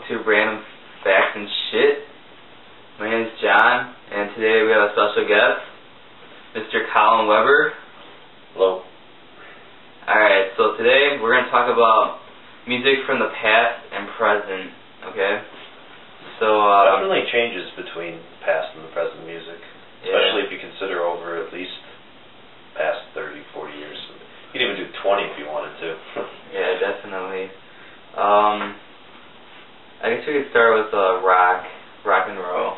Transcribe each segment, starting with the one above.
to Random Facts and Shit. My name is John, and today we have a special guest, Mr. Colin Weber. Hello. Alright, so today we're going to talk about music from the past and present, okay? So, definitely changes between past and the present music, especially if you consider over at least past 30, 40 years. You could even do 20 if you wanted to. Yeah, definitely. I guess we could start with rock and roll.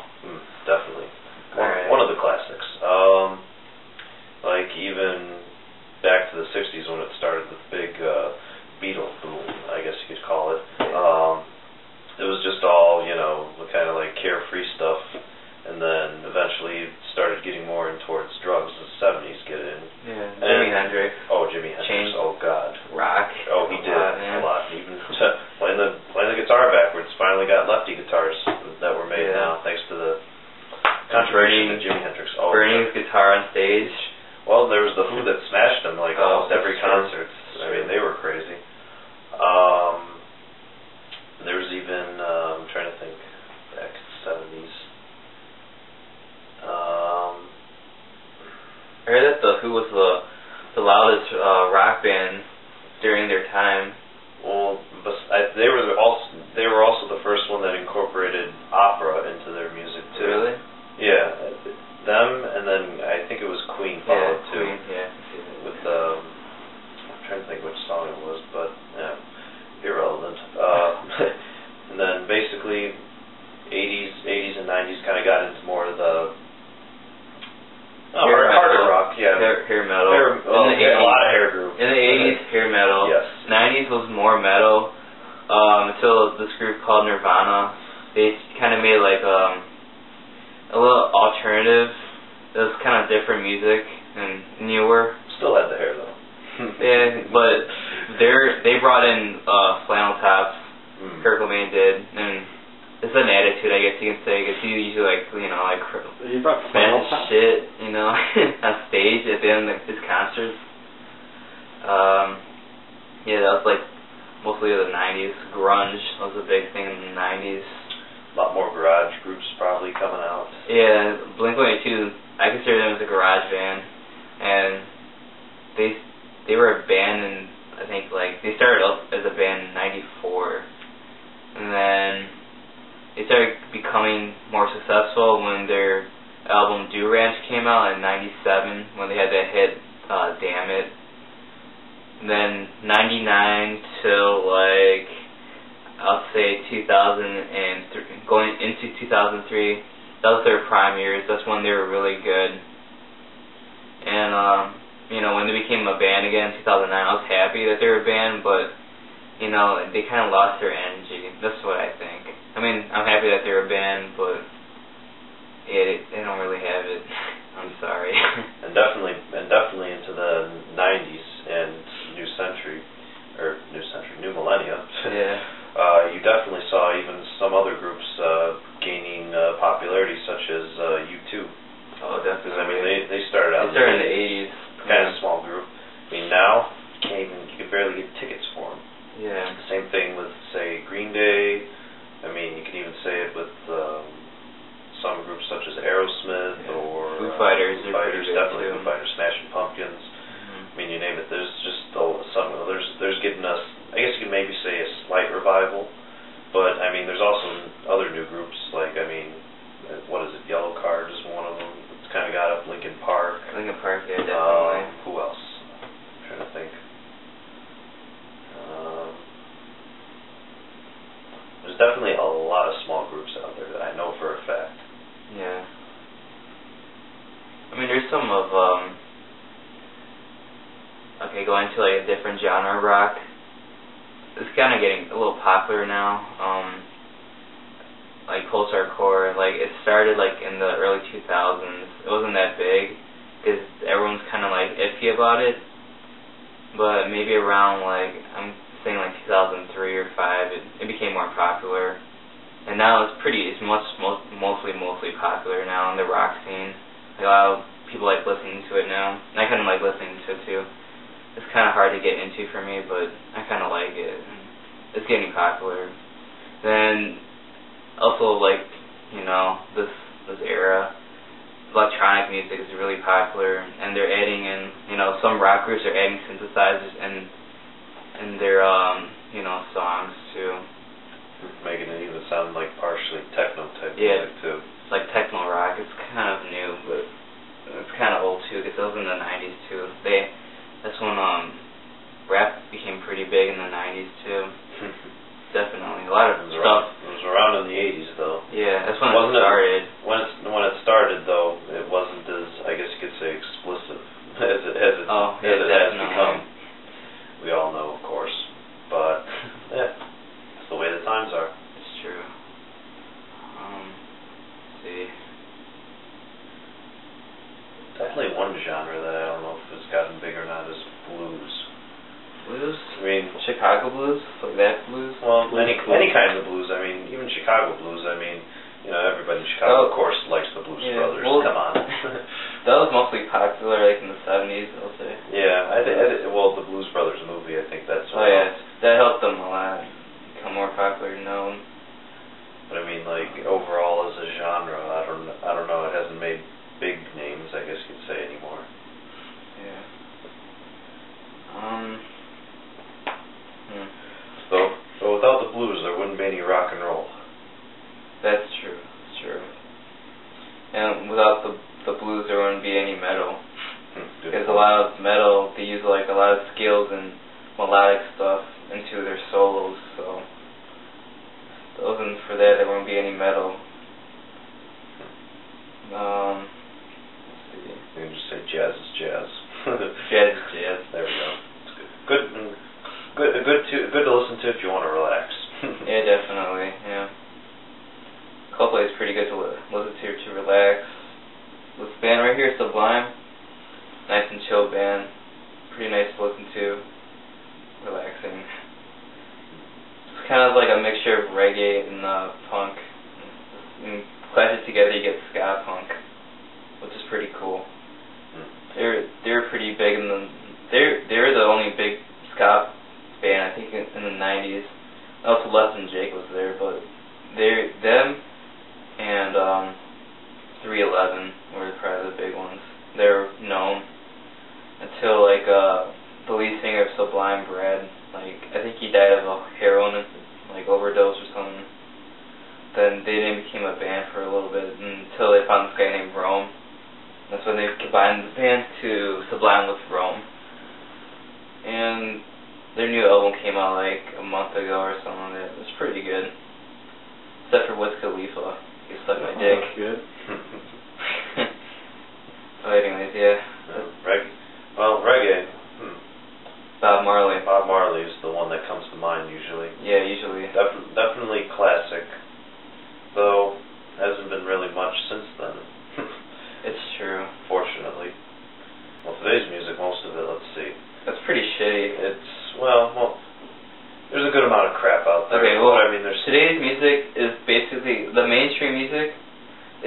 Definitely. One of the classics. Like even back to the 60s when it started with the big Beatle boom, I guess you could call it. It was just all, kind of like carefree stuff, and then eventually started getting more in towards drugs as the 70s get in. Yeah, Jimi Hendrix. Oh, Jimi Hendrix. Changed Oh, God. Rock. Oh, he did a lot. Even playing the guitar backwards. Finally got lefty guitars that were made now, thanks to the contribution of Jimi Hendrix. Oh, burning his guitar on stage. Well, there was the Who that smashed him almost every concert. I mean, they were crazy. There was even, I'm trying to think, back in the 70s. I heard that the Who was the loudest rock band during their time. Well, they were also the first one that incorporated opera into their music too. Really? Yeah, them, and then I think it was Queen followed too. Queen, yeah. With I'm trying to think which song it was, but irrelevant. And then basically, 80s and 90s kind of got into more of the harder rock, hair metal. A lot of hair group. In the 80s, hair metal. Yes. 90s was more metal. Until this group called Nirvana, they kind of made like a little alternative. It was kind of different music and newer. Still had the hair though. Yeah, but they brought in flannel tops. Kurt Cobain did, and it's an attitude, I guess you can say, because he usually You brought flannel tops? shit, on stage at the end of his concerts. Yeah, that was like mostly the 90s. Grunge was a big thing in the 90s. A lot more garage groups probably coming out. Yeah, Blink-182, I consider them as a garage band, and they were a band, and I think they started up as a band in 94, and then they started becoming more successful when their album Do Ranch came out in 97, when they had that hit Damn It. And then 99 till I'll say 2003, going into 2003, that was their prime years. That's when they were really good. And when they became a band again in 2009, I was happy that they were a band, but they kind of lost their energy. That's what I think. I mean, I'm happy that they're a band, but they don't really have it. I'm sorry. And definitely into the 90s and new millennia. Yeah. You definitely saw even some other groups gaining popularity, such as U2. Oh, definitely. Because I mean, they started out. They started in the 80s. Kind of small group. I mean, now you can barely get tickets for them. Yeah. Same thing with, say, Green Day. I mean, you can even say it with some groups such as Aerosmith or Foo Fighters. Definitely Foo Fighters, Smashing Pumpkins. I mean, you name it. There's just there's getting us. I guess you could maybe say a slight revival, but I mean, there's also other new groups what is it? Yellow Card is one of them. It's kind of got up. Linkin Park. Yeah, definitely. Who else? I'm trying to think. There's definitely a lot of small groups out there that I know for a fact. Yeah. I mean, there's some of, going to a different genre of rock. It's kind of getting a little popular now. Post-hardcore, it started in the early 2000s. It wasn't that big, because everyone's kind of iffy about it. But maybe around I'm saying 2003 or 5, it became more popular, and now it's mostly popular now in the rock scene. A lot of people like listening to it now, and I kind of like listening to it too. It's kind of hard to get into for me, but I kind of like it. It's getting popular. Then also like, you know, this era, electronic music is really popular, and they're adding in, you know, some rock groups are adding synthesizers in their you know, songs too. Making it even sound like partially techno type Yeah, music too. It's like techno rock. It's kind of new, but it's kind of old too, because it was in the 90s too. That's when rap became pretty big in the 90s too. Definitely. A lot of stuff. It was around in the 80s though. Yeah, that's when it started. When it started though, it wasn't as, I guess you could say, explicit as it has become. We all know, of course. But yeah, it's the way the times are. It's true. Let's see. Definitely one genre that I don't know if it's gotten big or not is blues. Blues? I mean, Chicago blues? Like that blues? Well, any kind of blues. I mean, even Chicago blues. I mean, you know, everybody in Chicago, of course, likes the Blues Brothers. Well, come on. That was mostly popular, like, in the 70s, I'll say. Yeah, well, the Blues Brothers movie, I think that's what. Oh, yeah, that helped them a lot, become more popular and known. But I mean, like, overall as a genre, I don't know, it hasn't made big names, I guess you'd say, anymore. Yeah. So without the blues, there wouldn't be any rock and roll. That's true. It's true. And without the blues, there wouldn't be any metal. Because a lot of metal, they use like a lot of scales and melodic stuff into their solos. So if it wasn't for that, there wouldn't be any metal. Let's see. You can just say jazz is jazz. Jazz is jazz. There we go. It's good to listen to if you want to relax. Yeah, definitely. Yeah. Coldplay is pretty good to listen to relax. This band right here, Sublime, nice and chill band. Pretty nice to listen to. Relaxing. It's kind of like a mixture of reggae and punk. And clash it together, you get ska punk, which is pretty cool. They're pretty big they're the only big ska band I think in the 90s. Also, Less Than Jake was there, but them and 311 were probably the big ones. They're known until like the lead singer of Sublime, Brad, like I think he died of a heroin like overdose or something. Then they didn't become a band for a little bit until they found this guy named Rome. That's when they combined the band to Sublime with Rome. And their new album came out like a month ago or something. It was pretty good. Except for Wiz Khalifa. He sucked my dick. That's good. But anyways, yeah. Reggae. Well, reggae. Bob Marley. Bob Marley is the one that comes to mind usually. Yeah, usually. Definitely classic. Though, hasn't been really much since then. It's true. Fortunately. Well, today's music, most of it, let's see. That's pretty shitty. It's, well, there's a good amount of crap out there. Okay, well, I mean, there's today's music is basically, the mainstream music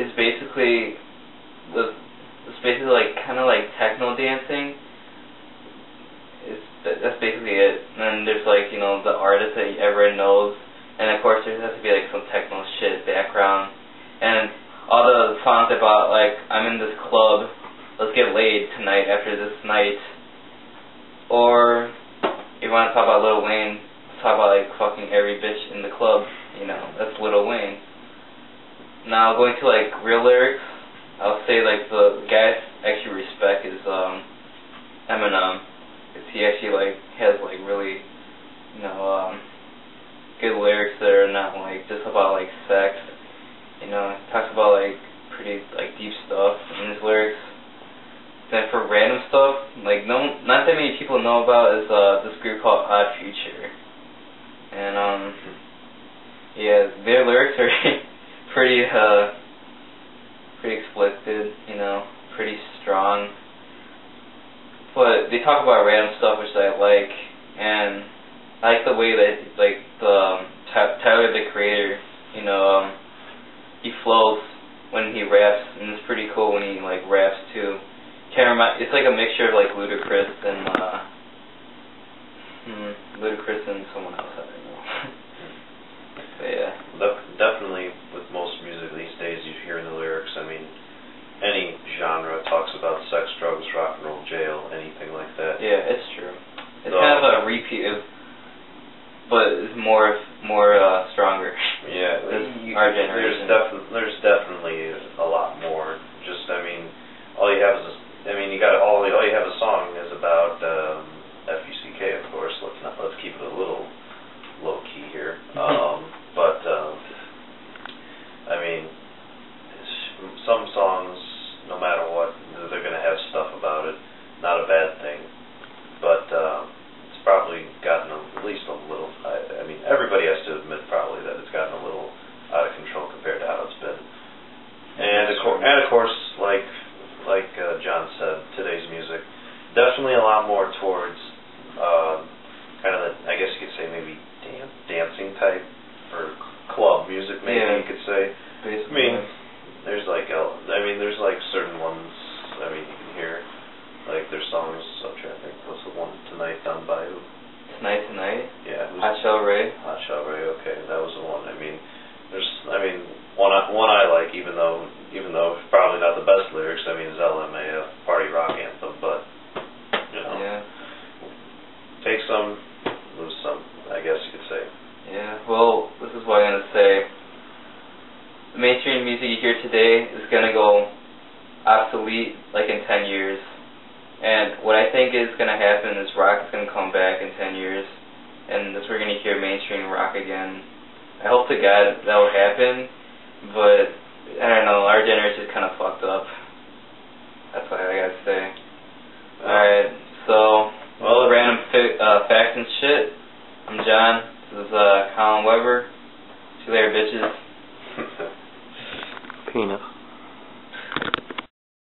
is basically, like, kind of like techno dancing. That's basically it. And then there's like, you know, the artist that everyone knows. And of course there has to be like some techno shit background. And all the songs about like, I'm in this club, let's get laid tonight after this night. Or if you want to talk about Lil Wayne, talk about like fucking every bitch in the club, you know, that's Lil Wayne. Now going to like real lyrics, I'll say like the guy I actually respect is Eminem. Cause he actually like has like really, you know, good lyrics that are not like just about like sex. You know, he talks about like pretty like deep stuff in his lyrics. Then for random stuff, like not that many people know about is this group called Odd Future. And yeah, their lyrics are pretty explicit, you know, pretty strong. But they talk about random stuff which I like, and I like the way that like Tyler the Creator, you know, he flows when he raps, and it's pretty cool when he like raps too. It's like a mixture of like Ludacris and someone else, I don't know. But yeah. Definitely, with most music these days, you hear in the lyrics, I mean, any genre talks about sex, drugs, rock and roll, jail, anything like that. Yeah, it's true. It's kind of a repeat of, but it's more stronger. Yeah, our generation. There's definitely a lot more. Just, I mean, all you have is all you have a song is about FUCK, of course. Let's keep it a little low key here. But I mean, some songs, no matter what, they're going to have stuff about it. Not a bad thing, but it's probably gotten at least a little. I mean, everybody has to admit probably that it's gotten a little out of control compared to how it's been. And of course, like John said, today's music definitely a lot more towards kind of I guess you could say maybe dancing type or club music, maybe you could say. Basically. I mean, there's like certain ones. I mean, you can hear like their songs. I'm trying to think. What's the one Tonight done by who? Tonight. Yeah. Hot Shell Ray. Hot Shell Ray. Okay, that was the one. I mean, one I like, even though it's probably not the best lyrics. I mean, is LMAF, Party Rock Anthem, but you know, take some, lose some. I guess you could say. Yeah. Well, this is what I'm gonna say. The mainstream music you hear today is gonna go obsolete like in 10 years. And what I think is gonna happen is rock is gonna come back in 10 years, and we're gonna hear mainstream rock again. I hope to God that will happen, but I don't know, our generation is kind of fucked up. That's what I gotta say. Alright, so, random facts and shit. I'm John. This is Colin Weber. See you later, bitches. Penis.